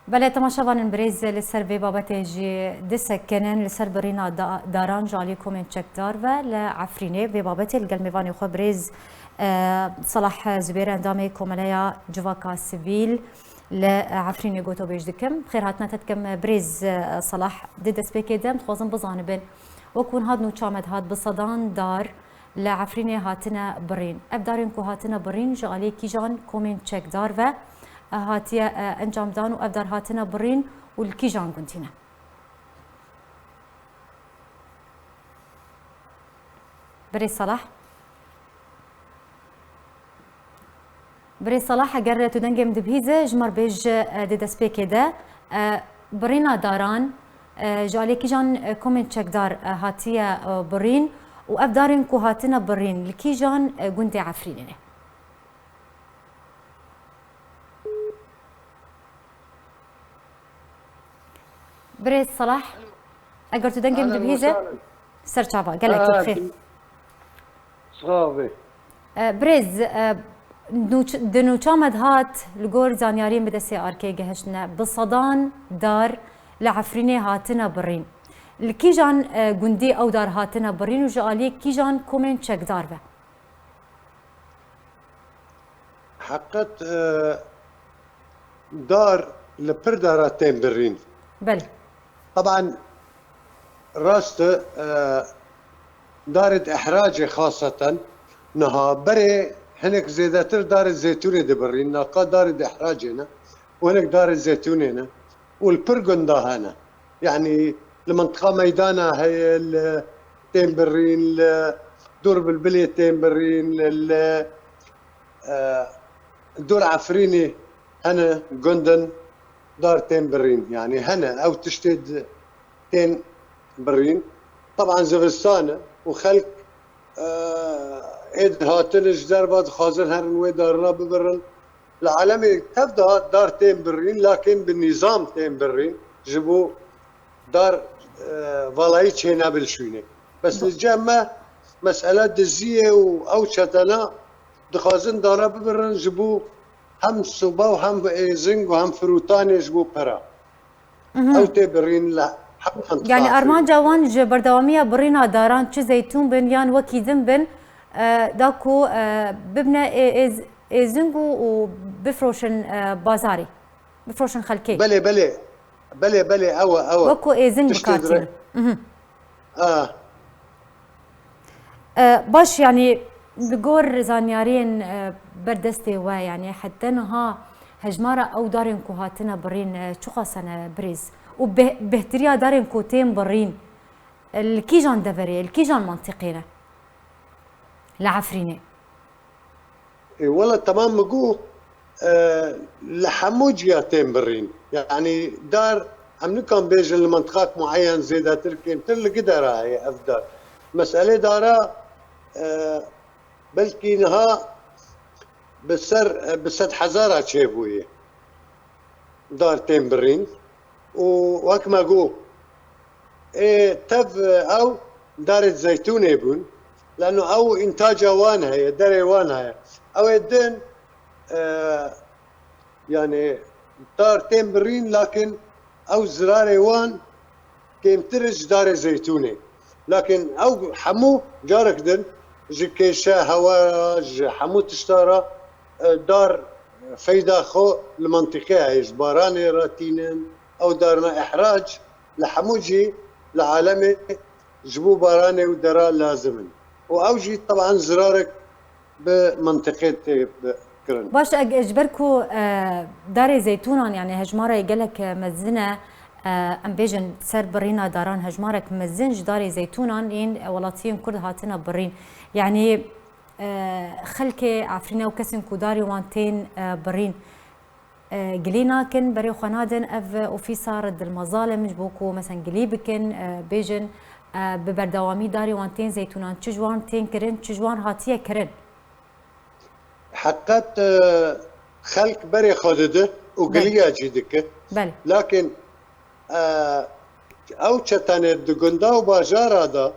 بله تماشاوان بريز لسر في بابته جي دسكنن لسر برينا داران جالي كومن تشك دار و لعفريني في بابته القلميواني خو بريز صلاح زبير اندامي كومليا جواكا سيفيل لعفريني قوتو بيج دكم خير هاتنا تتكم بريز صلاح ددس بيكي دم تخوزن بزانبن وكون هاد نوچامد هاد بصدان دار لعفريني هاتنا برين ابدارين كو هاتنا برين جالي كيجان كومن تشك دار و هاتيا انجام دان و افدار هاتنا برين والكيجان قنتينا بري صلاح اگر تدنگم دبهيزه جمر بيج ددس بيكي ده برينا داران جالي كيجان كومنت تشك دار هاتيا برين و افدارين كو هاتنا برين الكيجان قنتي عفرينه بريز صلاح اگر تدنگم دبهيزه سرچابا قالك بخير صافي بريز دنوچامد هات لگور زانیارین بدسی آرکی گهشتنه بصدان دار لعفرینه هاتنا برین الكيجان گندی او دار هاتنا برین و جالی كيجان کومن چک دار به حقت دار لبر داراتين برين بله طبعا راست دارت احراجي خاصة نها بري هناك زيادتر دار الزيتونة دي برين ناقا دار احراجنا وهناك دار الزيتونة والبرقن داهنا يعني المنطقة ميدانا هي تين برين دور بالبلية تين برين دور عفريني هنا جندن دار تين برين يعني هنا او تشتد تين برين طبعا زغستانة وخلق ايد هاتن جدار بعد خازن هرن وي دارنا ببرن العالمي تبدا دار تين برين لكن بالنظام تين برين جبو دار فلاي تشينا بالشوينه بس الجامة مسألة دزية او شتنا دخازن دارنا ببرن جبو هم صوبا وهم زنگ وهم فروتاني جبو برا او تبرين لا يعني ارمان جوان بردوامية برينا داران چه زيتون بن يان وكي ذن بن داكو ببنا زنگو وبفروشن بازاري بفروشن خلكي بلي او وكو زنگ بكارتين باش يعني بقور زانيارين بردستي و يعني حتى نها هجمارة او دارين كو هاتنا برين شو خاصنا بريز وبهتريا دارين كو تيم برين الكيجان دفري الكيجان منطقينا لعفرينه والله تمام مقو لحموجيا تيم برين يعني دار عم نكون بيجن لمنطقات معين زيدا تركين تل قدر هي افضل مسألة دارا بلكي نها بسد حزارة تشيبوية دار تيم برين وهك ما قو تف او دارت زيتون يبون لانه او انتاجها وان هي داري وان هي او يدين يعني دار تيم برين لكن او زراري وان كيم ترج دار زيتوني لكن او حمو جارك دن جكيشا هواج حمو تشتارى دار فايدة خو المنطقة هي جباراني راتينن او دارنا احراج لحموجي لعالمي جبو باراني ودرا لازمن واوجي طبعا زرارك بمنطقة كرن باش اجبركو داري زيتونان يعني هجمارة يقلك مزنة ام بيجن سر برينا داران هجمارك مزنج داري زيتونان ين ولاتيين كل هاتنا برين يعني خلكي عفرينا وكسن كوداري وانتين برين قلينا كن بري خنادن اف وفي صارد المظالم جبوكو مثلا قليبكن بيجن ببردوامي داري وانتين زيتونان تشجوان تين كرن تشجوان هاتيه كرن حقت خلق بري خدده وقليا جيدك بل لكن او تشتاني دقندا وباجار هذا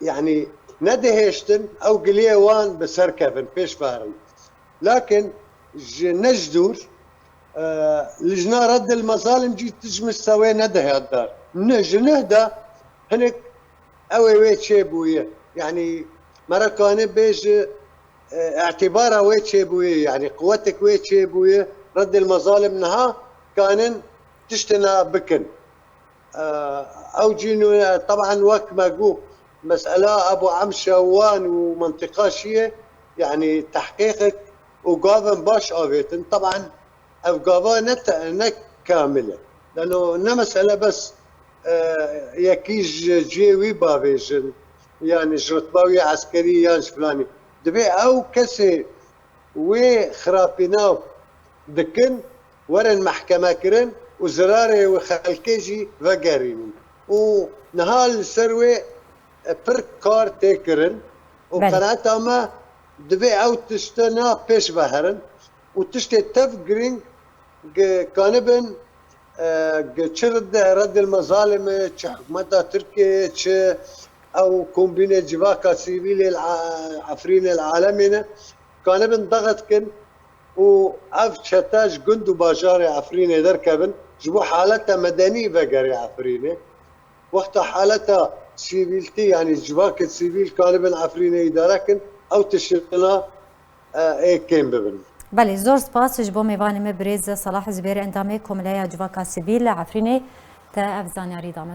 يعني ندهشتن او قليا وان بسركبن بيش فارن لكن نجدور لجنة رد المظالم جي تجمش سوي نده الدار نهدا هنك اوي ويت شيبويه يعني مرة كان بيج اعتبارها ويت شيبويه يعني قوتك ويت شيبويه رد المظالم نها كان تشتنا بكن او جينو طبعا وقت ما جو مسألة ابو عم شوان ومنطقة شيء يعني تحقيقك وقافن باش اوفيتن طبعا افقافا نت كاملة لانه مسألة بس يكيج جيوي بافيجن يعني جرتباوي عسكري يانش فلاني دبي او كسي وخرابيناو دكن ورن محكمة كرن وزراري وخلكيجي فقارين ونهال سروي پر کار تکرن و قناعت ما دبی او تشتنا پیش بهرن و تشت تف گرینگ کانبن چرد رد المظالم چه حکومت ترکیه چه او کومبینه جواکا سیویل عفرین العالمين كانبن ضغط كن و اف شتاج جند باجار عفرينه دركبن جبو حالتها مدني بقري عفرينه وقت حالتها سيفيلتي يعني جواك السيفيل كان عفرينه اداره او تشتنا اي كان ببن بله زور سپاس جبو میوان مبرز صلاح زبیر اندامه کمله جواکا سیویل عفرینه تا افزانیاری دامه